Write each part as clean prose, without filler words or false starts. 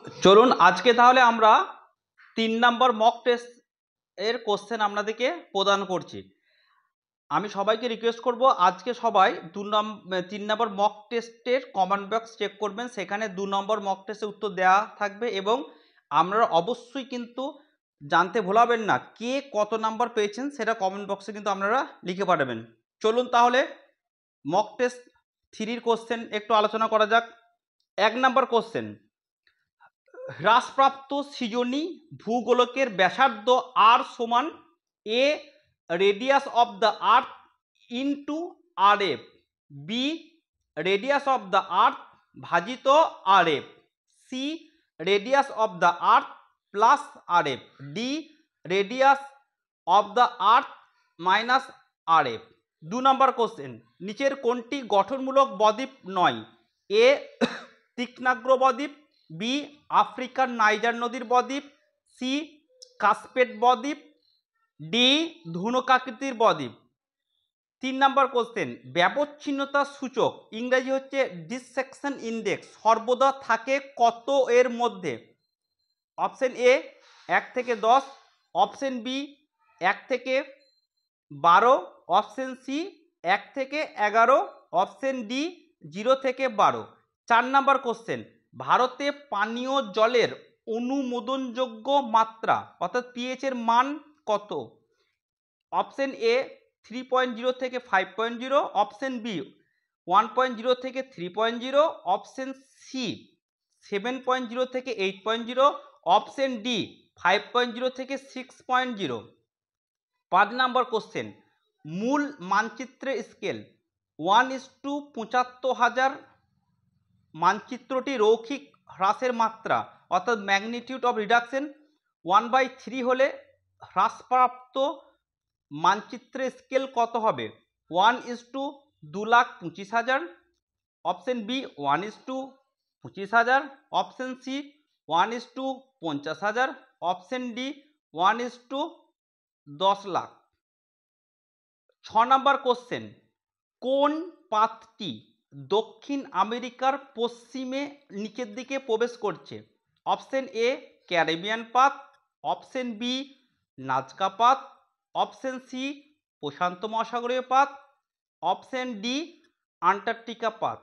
চলুন আজকে তাহলে আমরা 3 নম্বর মক টেস্ট এর কোশ্চেন আপনাদেরকে প্রদান করছি। আমি সবাইকে রিকোয়েস্ট করব আজকে সবাই 3 নম্বর মক টেস্টের কমেন্ট বক্স চেক করবেন, সেখানে 2 নম্বর মক টেস্টের উত্তর দেওয়া থাকবে এবং আপনারা অবশ্যই কিন্তু জানতে ভোলাবেন না কে কত নাম্বার পেয়েছেন, সেটা কমেন্ট বক্সে কিন্তু আপনারা লিখে পাঠাবেন। চলুন তাহলে মক টেস্ট 3 কোশ্চেন একটু আলোচনা করা যাক। 1 নম্বর কোশ্চেন, হ্রাসপ্রাপ্ত সৃজনী ভূগোলকের ব্যাসার্ধ আর সমান A radius of the earth into R F, B radius of the earth ভাজিত R F, C radius of the earth plus R F, D radius of the earth minus R F. 2 number question, নিচের কোনটি গঠনমূলক বদ্বীপ নয়? এ তীক্ষ্ণাগ্র বদ্বীপ, B আফ্রিকার Niger নদীর বদ্বীপ, সি কাসপেট বদ্বীপ, ডি ধনুকাকৃতির বদ্বীপ। 3 নম্বর কোশ্চেন, ব্যবচ্ছিন্নতা সূচক ইংরেজি হচ্ছে ডিসেকশন ইন্ডেক্স সর্বদা থাকে কত এর মধ্যে? অপশন এ 1 থেকে 10, অপশন বি 1 থেকে 12, অপশন সি 1 থেকে 11, অপশন ডি 0 থেকে 12। 4 নম্বর কোশ্চেন, ভারতে পানীয় জলের অনুমোদনযোগ্য মাত্রা অর্থাৎ পিএইচ এর মান কত? অপশন এ 3.0 থেকে 5.0, অপশন বি 1.0 থেকে 3.0, অপশন সি 7.0 থেকে 8.0, অপশন ডি 5.0 থেকে 6.0। 5 নম্বর কোশ্চেন, মূল মানচিত্রের স্কেল 1:75,000, মানচিত্রটি রৈখিক হ্রাসের মাত্রা অর্থাৎ ম্যাগনিটিউড অফ রিডাকশন 1/3 হলে হ্রাসপ্রাপ্ত মানচিত্রের স্কেল কত হবে? 1:2,25,000, option B 1:25,000, option C 1:50,000, option D 1:10 lakh. 6 number question, কোন পাতটি দক্ষিণ আমেরিকার পশ্চিমে নিচের দিকে প্রবেশ করছে? অপশন এ ক্যারিবিয়ান পাত, অপশন বি নাজকা পাত, অপশন সি প্রশান্ত মহাসাগরীয় পাত, অপশন ডি আন্টার্কটিকা পাত।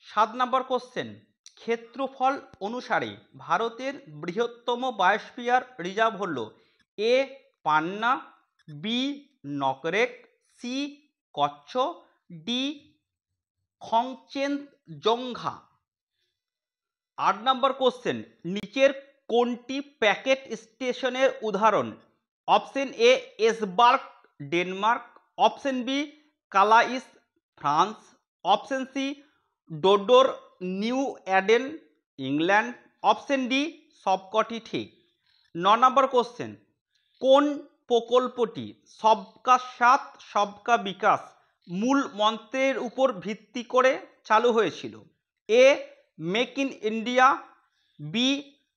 7 নম্বর কোশ্চেন, ক্ষেত্রফল অনুসারে ভারতের বৃহত্তম বায়োস্ফিয়ার রিজার্ভ হল A Panna, B Nokrek, C Kutch, D Khangchendzonga. 8 number question, নিচের কোনটি প্যাকেট স্টেশনের উদাহরণ? Option A Esbjerg Denmark, option B Calais France, option C Dover নিউ অ্যাডেন ইংল্যান্ড, অপশন ডি সবকটি ঠিক। 9 নম্বর কোশ্চেন, কোন প্রকল্পটি সবকা সাথ সবকা বিকাশ মূল মন্ত্রের উপর ভিত্তি করে চালু হয়েছিল? A make in India, B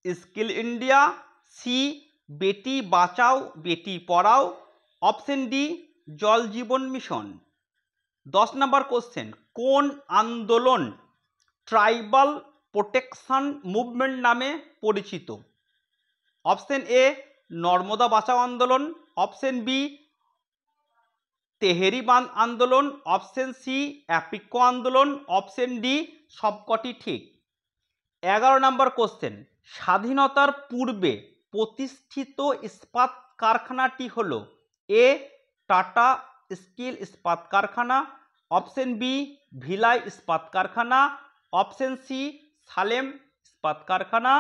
skill India, C Beti Bachao Beti Padhao, option D জল জীবন মিশন। 10 নম্বর কোশ্চেন, কোন আন্দোলন ট্রাইবাল প্রোটেকশন মুভমেন্ট নামে পরিচিত? অপশন এ নর্মদা বাঁচাও আন্দোলন, অপশন বি তেহেরি বাঁধ আন্দোলন, অপশন সি অ্যাপিকো আন্দোলন, অপশন ডি সবকটি ঠিক। 11 নম্বর কোশ্চেন, স্বাধীনতার পূর্বে প্রতিষ্ঠিত ইস্পাত কারখানাটি হল এ টাটা স্টিল ইস্পাত কারখানা, অপশন বি ভিলাই ইস্পাত কারখানা, অপশন সি সালেম ইস্পাত কারখানা,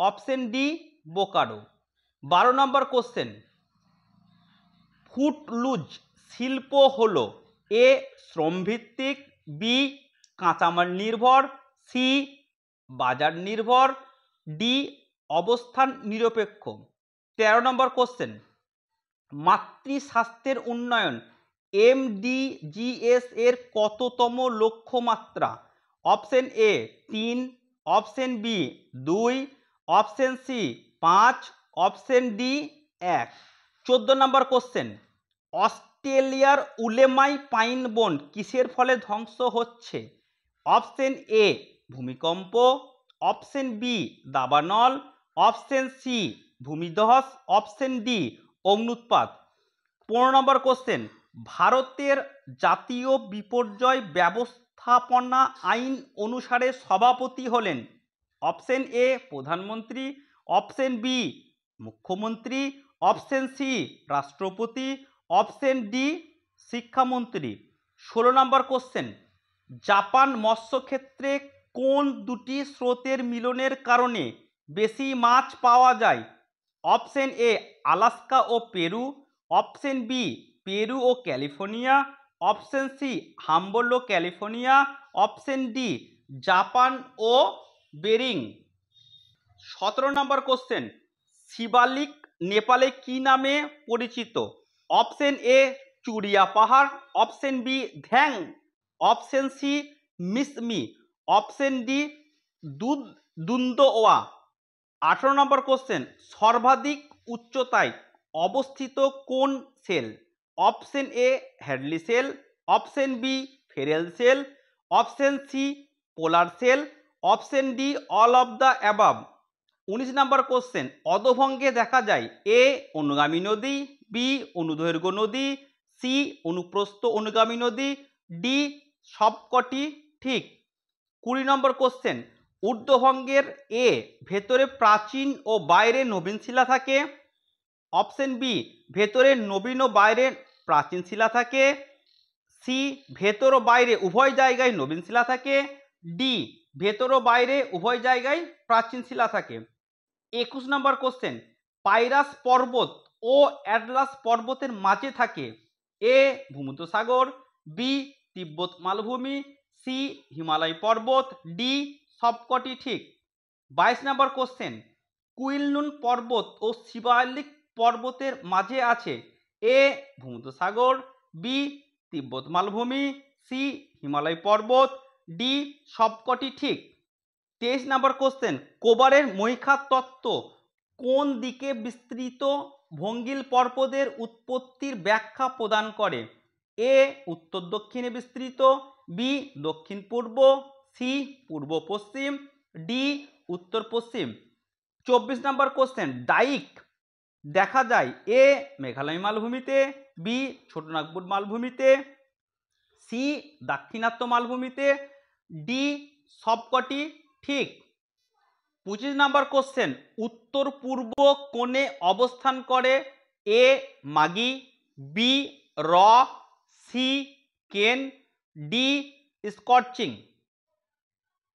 অপশন ডি বোকারো। 12 নম্বর কোশ্চেন, ফুটলুজ শিল্প হল এ শ্রমভিত্তিক, বি কাঁচামাল নির্ভর, সি বাজার নির্ভর, ডি অবস্থান নিরপেক্ষ। 13 নম্বর কোশ্চেন, মাতৃস্বাস্থ্যের উন্নয়ন MDGs এর কততম লক্ষ্যমাত্রা? Option A 3, option B 2, option C 5, option D 1। 14 number question, অস্ট্রেলিয়ার উলেমাই পাইন বন কিসের ফলে ধ্বংস হচ্ছে? অপশন এ ভূমিকম্প, অপশন বি দাবানল, অপশন সি ভূমিধস, অপশন ডি অগ্নুৎপাত। 15 নম্বর কোশ্চেন, ভারতের জাতীয় বিপর্যয় ব্যবস্থাপনা আইন অনুসারে সভাপতি হলেন অপশন এ প্রধানমন্ত্রী, অপশন বি মুখ্যমন্ত্রী, অপশন সি রাষ্ট্রপতি, অপশন ডি শিক্ষামন্ত্রী। 16 নম্বর কোশ্চেন, জাপান মৎস্যক্ষেত্রে কোন দুটি স্রোতের মিলনের কারণে বেশি মাছ পাওয়া যায়? অপশন এ আলাস্কা ও পেরু, অপশন বি পেরু ও ক্যালিফোর্নিয়া, অপশন সি হাম্বল ও ক্যালিফোর্নিয়া, অপশন ডি জাপান ও বেরিং। 17 নম্বর কোশ্চেন, শিবালিক নেপালে কি নামে পরিচিত? অপশন এ চুরিয়া পাহাড়, option B Dhyang, option C Mishmi, option D Dundwa. 18 number question, সর্বাধিক উচ্চতায় অবস্থিত কোন cell? Option A Hadley cell, option B Ferrel cell, option C polar cell, option D all of the above. 19 number question, অধভঙ্গে দেখা যায় এ অনুগামী নদী, B অনুদৈর্ঘ্য নদী, সি অনুপ্রস্থ অনুগামী নদী, ডি সবকটি ঠিক। 20 নম্বর কোশ্চেন, ঊর্ধ্বভঙ্গের এ ভেতরে প্রাচীন ও বাইরে নবীন শিলা থাকে, অপশন বি ভেতরে নবীন ও বাইরে প্রাচীন শিলা থাকে, সি ভেতর ও বাইরে উভয় জায়গায় নবীন শিলা থাকে, ডি ভেতর ও বাইরে উভয় জায়গায় প্রাচীন শিলা থাকে। 21 নম্বর কোশ্চেন, পাইরাস পর্বত ও অ্যাটলাস পর্বতের মাঝে থাকে এ ভূমধ্যসাগর, বি তিব্বত মালভূমি, সি হিমালয় পর্বত, ডি সবকটি ঠিক। 22 নম্বর কোশ্চেন, কুইলনুন পর্বত ও শিবালিক পর্বতের মাঝে আছে এ ভূমধ্যসাগর, বি তিব্বত মালভূমি, সি হিমালয় পর্বত, ডি সবকটি ঠিক। 23 নম্বর কোশ্চেন, কোবারের মহীখাত তত্ত্ব কোন দিকে বিস্তৃত ভঙ্গিল পর্বতের উৎপত্তির ব্যাখ্যা প্রদান করে? এ উত্তর দক্ষিণে বিস্তৃত, বি দক্ষিণ পূর্ব, সি পূর্ব পশ্চিম, ডি উত্তর পশ্চিম। 24 নম্বর কোশ্চেন, ডাইক দেখা যায় এ মেঘালয় মালভূমিতে, বি ছোটনাগপুর মালভূমিতে, সি দাক্ষিণাত্য মালভূমিতে, ডি সবকটি ঠিক। 25 নম্বর কোশ্চেন, উত্তর পূর্ব কোণে অবস্থান করে এ মাগি, বি র, সি কেন, ডি স্কর্চিং।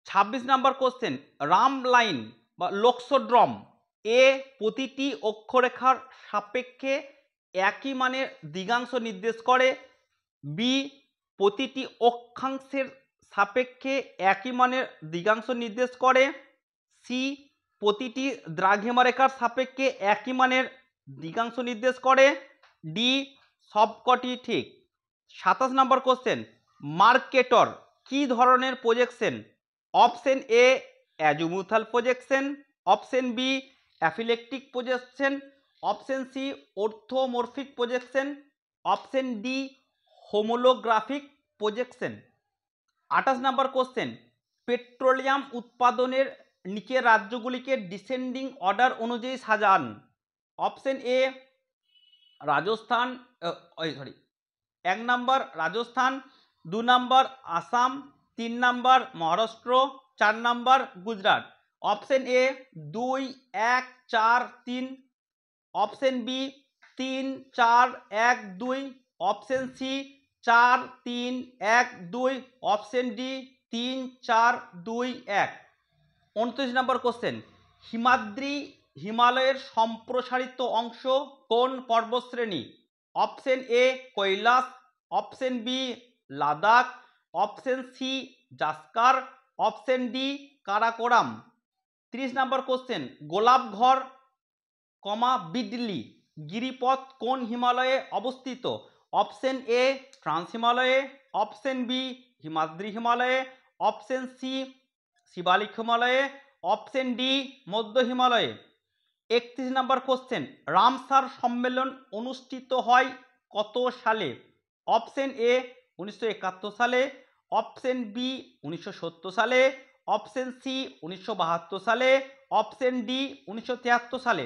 26 নম্বর কোশ্চেন, রাম লাইন বা লোকসোড্রম এ প্রতিটি অক্ষরেখার সাপেক্ষে একই মানের দিগাংশ নির্দেশ করে, বি প্রতিটি অক্ষাংশের সাপেক্ষে একই মানের দিগাংশ নির্দেশ করে, সি প্রতিটি দ্রাঘিমা রেখার সাপেক্ষে একই মানের দিগাংশ নির্দেশ করে, ডি সবকটি ঠিক। 27 নম্বর কোশ্চেন, মার্কেটর কি ধরনের projection? Option A azimuthal projection, option B aphylactic projection, option C orthomorphic projection, option D homolographic projection. 28 number question, petroleum উৎপাদনের নিচের রাজ্যগুলিকে ডিসেন্ডিং অর্ডার অনুযায়ী সাজান। Option A Rajasthan, 1 number Rajasthan, 2 number Assam, 3 number Maharashtra, 4 number Gujarat. Option A 2 1 4 3, option B 3 4 1 2, option C 4 3 1 2, option D 3 4 2 1। 29 number question, Himadri হিমালয়ের সম্প্রসারিত অংশ কোন পর্বতশ্রেণী? Option A Kailash, option B Ladakh, option C Zanskar, option D Karakoram. 30 number question, গোলাপঘর বিডলি গিরিপথ কোন হিমালয়ে অবস্থিত? অপশন এ ট্রান্স হিমালয়ে, অপশন বি হিমাদ্রি হিমালয়ে, অপশন সি শিবালিক হিমালয়ে, অপশন ডি মধ্য হিমালয়ে। 31 নম্বর কোশ্চেন, রামসার সম্মেলন অনুষ্ঠিত হয় কত সালে? অপশন এ 1971 সালে, অপশন বি 1970 সালে, অপশন সি 1972 সালে, অপশন ডি 1973 সালে।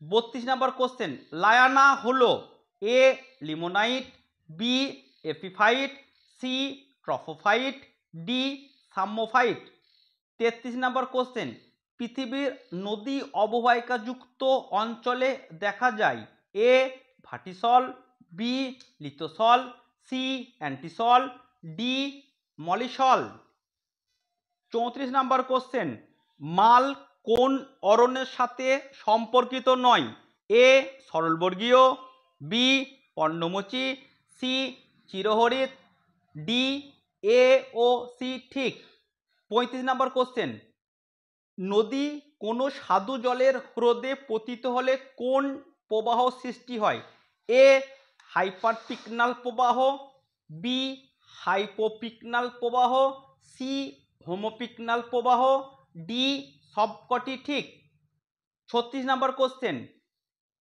32 নম্বর কোশ্চেন, লায়ানা হলো A limonite, B epiphyte, C tropophyte, D psammophyte. 33 number question, পৃথিবীর নদী অববাহিকাযুক্ত অঞ্চলে দেখা যায় A vertisol, B lithosol, C entisol, D mollisol. 34 number question, মাল কোন অরণ্যের সাথে সম্পর্কিত নয় এ সরলবর্গীয়, বি পর্ণমোচী, সি চিরহরিৎ, ডি এ ও সি ঠিক। 35 নম্বর কোশ্চেন, নদী কোনো স্বাদু জলের হ্রদে পতিত হলে কোন প্রবাহ সৃষ্টি হয় এ হাইপারপিকনাল প্রবাহ, বি হাইপোপিকনাল প্রবাহ, সি হোমোপিকনাল প্রবাহ, ডি সবকটি ঠিক। 36 নম্বর কোশ্চেন,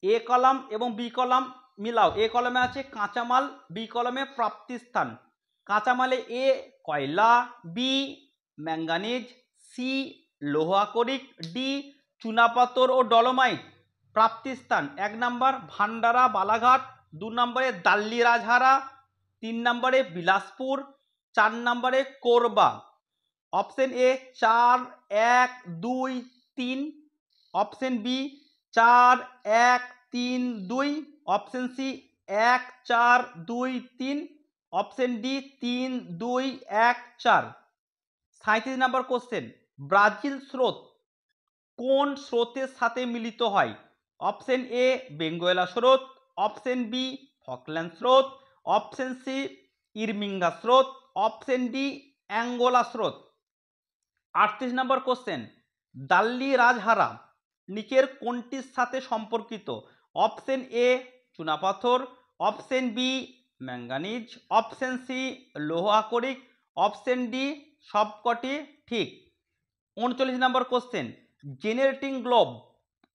এ কলাম এবং বি কলাম মিলাও। এ কলামে আছে কাঁচামাল, বি কলামে প্রাপ্তিস্থান। কাঁচামালে এ কয়লা, বি ম্যাঙ্গানিজ, সি লৌহ আকরিক, ডি চুনাপাথর ও ডলোমাইট। প্রাপ্তিস্থান 1 নম্বর ভান্ডারা বালাঘাট, 2 নম্বরে দাল্লি রাজহারা, 3 নম্বরে বিলাসপুর, 4 নম্বরে Korba. Option A 4 1 2 3, option B 4 1 3 2, option C 1 4 2 3, option D 3 2 1 4। 37 number question, Brazil স্রোত কোন স্রোতের সাথে মিলিত হয় অপশন এ বেঙ্গুয়েলা স্রোত, অপশন বি ফকল্যান্ড স্রোত, অপশন সি ইরমিঙ্গা স্রোত, অপশন ডি অ্যাঙ্গোলা স্রোত। 38 নম্বর কোশ্চেন, দাল্লি রাজহারা নিচের কোনটির সাথে সম্পর্কিত অপশন এ চুনাপাথর, option B manganese, option C লৌহ আকরিক, অপশন ডি সবকটি ঠিক। 39 নম্বর কোশ্চেন, জেনারেটিং গ্লোব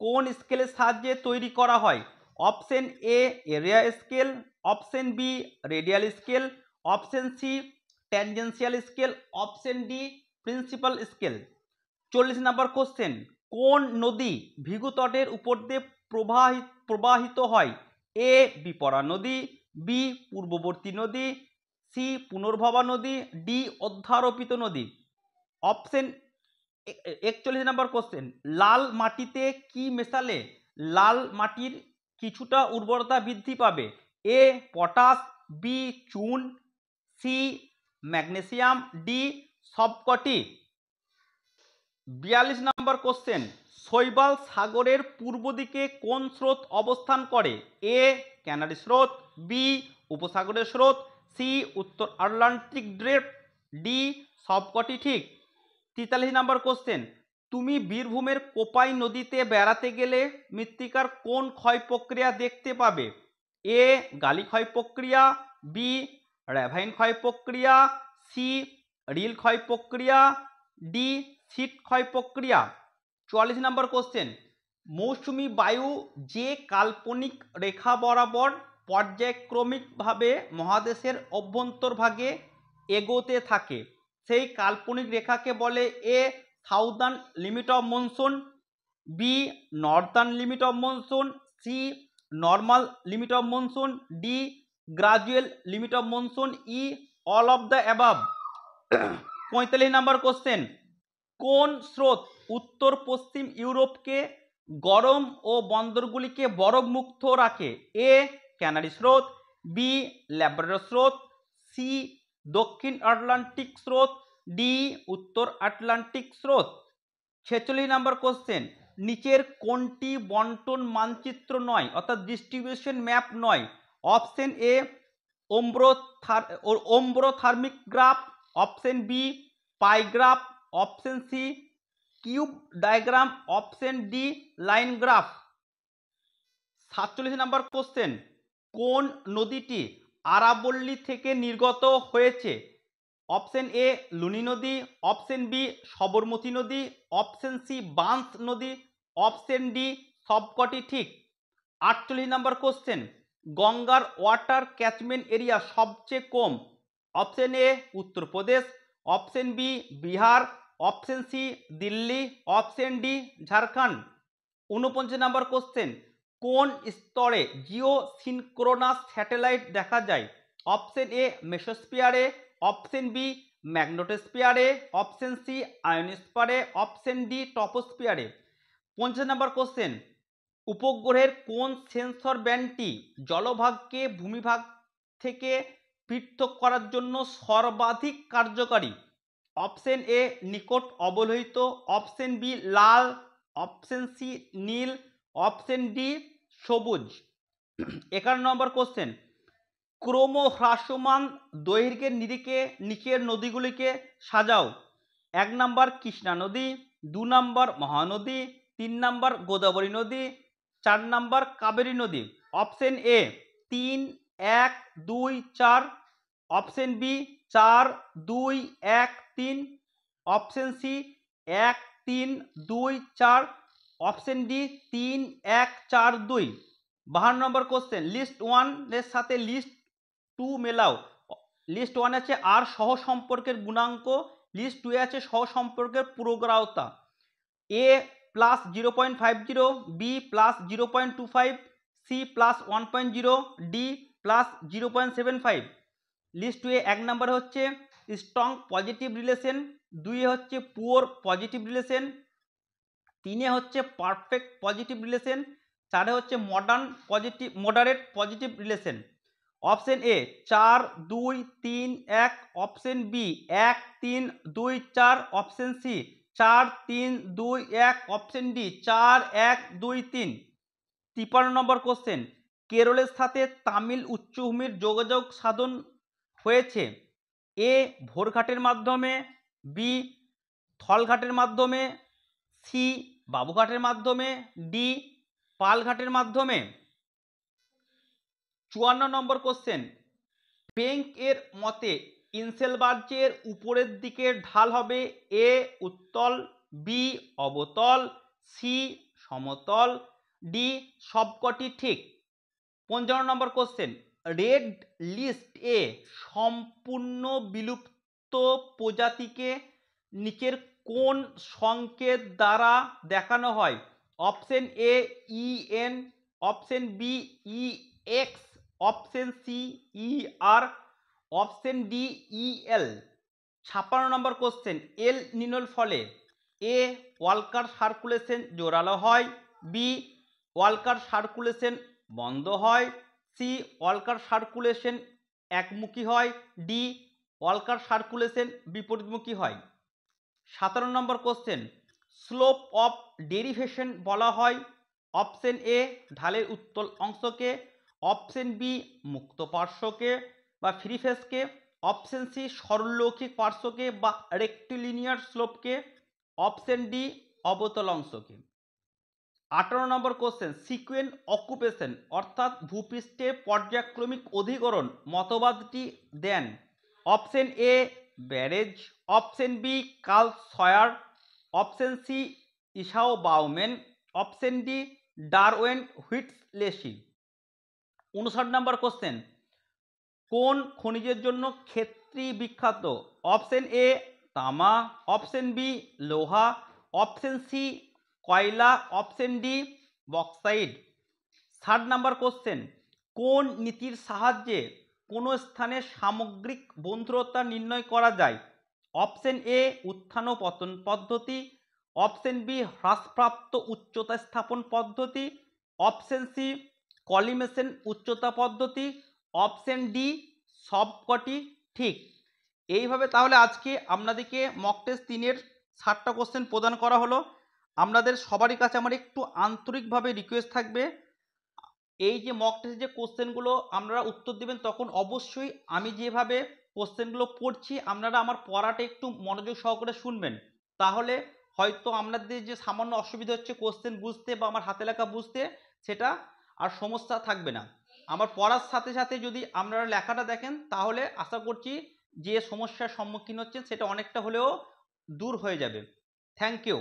কোন স্কেলের সাহায্যে তৈরি করা হয় option A area scale, option B radial scale, option C tangential scale, option D principal scale. 40 number question, কোন নদী ভৃগু তটের উপর দিয়ে প্রবাহিত হয় এ বিপরা নদী, বি পূর্ববর্তী নদী, সি পুনর্ভবা নদী, ডি অধ্যারোপিত নদী। অপশন 41 নম্বর কোশ্চেন, লাল মাটিতে কি মেশালে লাল মাটির কিছুটা উর্বরতা বৃদ্ধি পাবে এ পটাশ, বি চুন, সি ম্যাগনেসিয়াম, ডি সবকটি। 42 নম্বর কোশ্চেন, শৈবাল সাগরের পূর্ব দিকে কোন স্রোত অবস্থান করে এ ক্যানারি স্রোত, বি উপসাগরের স্রোত, সি উত্তর আটলান্টিক ড্রিফট, ডি সবকটি ঠিক। 43 নম্বর কোশ্চেন, তুমি বীরভূমের কোপাই নদীতে বেড়াতে গেলে মৃত্তিকার কোন ক্ষয় প্রক্রিয়া দেখতে পাবে এ গালি ক্ষয় প্রক্রিয়া, বি র্যাভাইন ক্ষয় প্রক্রিয়া, সি রিল ক্ষয় প্রক্রিয়া, ডি শীত ক্ষয় প্রক্রিয়া। 44 নম্বর কোশ্চেন, মৌসুমি বায়ু যে কাল্পনিক রেখা বরাবর পর্যায়ক্রমিকভাবে মহাদেশের অভ্যন্তরভাগে এগোতে থাকে সেই কাল্পনিক রেখাকে বলে A southern limit of monsoon, B northern limit of monsoon, C normal limit of monsoon, D gradual limit of monsoon, E all of the above. 45 number question, কোন স্রোত উত্তর পশ্চিম ইউরোপকে গরম ও বন্দরগুলিকে বরফ মুক্ত রাখে এ ক্যানারি স্রোত, বি ল্যাব্রাডর স্রোত, সি দক্ষিণ আটলান্টিক স্রোত, ডি উত্তর আটলান্টিক স্রোত। 46 নম্বর কোশ্চেন, নিচের কোনটি বন্টন মানচিত্র নয় অর্থাৎ ডিস্ট্রিবিউশন ম্যাপ নয় option A ombrothermic graph, option B pie graph, option C cube diagram, option D line graph. 47 number question, কোন নদীটি আরাবল্লী থেকে নির্গত হয়েছে অপশন এ লুনি নদী, অপশন বি সবরমতী নদী, অপশন সি বাঁশ নদী, অপশন ডি সবকটি ঠিক। 48 নম্বর কোশ্চেন, গঙ্গার ওয়াটার ক্যাচমেন্ট এরিয়া সবচেয়ে কম option A Uttar Pradesh, option B Bihar, option C Delhi, option D Jharkhand. 49 number question, কোন স্তরে জিও সিনক্রোনাস স্যাটেলাইট দেখা যায়? অপশন এ মেসোস্ফিয়ারে, অপশন বি ম্যাগনেটোস্ফিয়ারে, অপশন সি আয়োনোস্ফিয়ারে, অপশন ডি ট্রপোস্ফিয়ারে। 50 নম্বর কোশ্চেন, উপগ্রহের কোন সেন্সর ব্যান্ডটি জলভাগকে ভূমিভাগ থেকে পৃথক করার জন্য সর্বাধিক কার্যকারী? অপশন এ নিকট অবলোহিত, অপশন বি লাল, অপশন সি নীল, অপশন ডি সবুজ। 51 নম্বর কোশ্চেন, ক্রমহ্রাসমান দৈর্ঘ্যের নিরিখে নিচের নদীগুলিকে সাজাও। 1 নম্বর কৃষ্ণা নদী, 2 নম্বর মহানদী, 3 নম্বর গোদাবরী নদী, 4 নম্বর কাবেরী নদী। Option A 3, 1, 2, 4, option B 4, 2, 1, 3, option C 1, 3, 2, 4, option D 3, 1, 4, 2। 52 number question, list 1 এর সাথে লিস্ট 2 মেলাও। লিস্ট 1 আছে আর সহ সম্পর্কের গুণাঙ্ক, লিস্ট 2 আছে সহ সম্পর্কের পুরোগ্রাহতা। A plus 0.50, B plus 0.25, C plus 1.0, D plus 0.75। List 2 A 1 নম্বরে হচ্ছে স্ট্রং পজিটিভ রিলেশন, 2 এ হচ্ছে পুয়ার পজিটিভ রিলেশন, 3 এ হচ্ছে পারফেক্ট পজিটিভ রিলেশন, 4 এ হচ্ছে moderate positive relation. Option A 4, 2, 3, 1, option B 1, 3, 2, 4, option C 4, 3, 2, 1, option D 4, 1, 2, 3। 53 number question, কেরলের সাথে তামিল উচ্চভূমির যোগাযোগ সাধন হয়েছে? এ ভোরঘাটের মাধ্যমে, বি থলঘাটের মাধ্যমে, সি বাবুঘাটের মাধ্যমে, ডি পালঘাটের মাধ্যমে। 54 নম্বর কোশ্চেন, বেঙ্ক এর মতে ইনসেলবার্জের উপরের দিকের ঢাল হবে এ উত্তল, বি অবতল, সি সমতল, ডি সবকটি ঠিক। 55 নম্বর কোশ্চেন, রেড লিস্ট এ সম্পূর্ণ বিলুপ্ত প্রজাতিকে নিচের কোন সংকেত দ্বারা দেখানো হয়? Option A EN, option B EX, option C ER, option D EL. 56 number question, El নিনোর ফলে এ ওয়াল্কার সার্কুলেশন জোরালো হয়, বি ওয়াল্কার সার্কুলেশন বন্ধ হয়, সি ওয়াল্কার সার্কুলেশন একমুখী হয়, ডি ওয়াল্কার সার্কুলেশন বিপরীতমুখী হয়। 17 number question, slope of derivation বলা হয়? অপশন এ ঢালের উত্তল অংশকে, অপশন বি মুক্ত পার্শ্বকে বা ফ্রি ফেসকে, অপশন সি সরলরৈখিক পার্শ্বকে বা রেক্টিলিনিয়ার স্লোপকে, অপশন ডি অবতল অংশকে। 18 নম্বর কোশ্চেন, সিকুয়েন্ট অকুপেশন অর্থাৎ ভূপৃষ্ঠে পর্যায়ক্রমিক অধিকরণ মতবাদটি দেন? Option A Barrage, option B Carl Sauer, option C Isaiah Bowman, option D Derwent Whittlesey. 59 number question, কোন খনিজের জন্য ক্ষেত্রী বিখ্যাত? অপশন এ তামা, অপশন বি লোহা, অপশন সি কয়লা, option D bauxite. 60 number question, কোন নীতির সাহায্যে কোনো স্থানের সামগ্রিক বন্ধুরতা নির্ণয় করা যায়? অপশন এ উত্থান ও পতন পদ্ধতি, অপশন বি হ্রাসপ্রাপ্ত উচ্চতা স্থাপন পদ্ধতি, অপশন সি কলিমেশন উচ্চতা পদ্ধতি, অপশন ডি সবকটি ঠিক। এইভাবে তাহলে আজকে আপনাদেরকে মক টেস্ট 3-এর 60টা কোশ্চেন প্রদান করা হলো। আপনাদের সবারই কাছে আমার একটু আন্তরিকভাবে রিকোয়েস্ট থাকবে, এই যে মক টেস্ট যে কোশ্চেনগুলো আপনারা উত্তর দেবেন তখন অবশ্যই আমি যেভাবে কোশ্চেনগুলো পড়ছি আপনারা আমার পড়াটা একটু মনোযোগ সহকারে শুনবেন, তাহলে হয়তো আপনাদের যে সামান্য অসুবিধা হচ্ছে কোশ্চেন বুঝতে বা আমার হাতে লেখা বুঝতে, সেটা আর সমস্যা থাকবে না। আমার পড়ার সাথে সাথে যদি আপনারা লেখাটা দেখেন তাহলে আশা করছি যে সমস্যার সম্মুখীন হচ্ছেন সেটা অনেকটা হলেও দূর হয়ে যাবে। Thank you.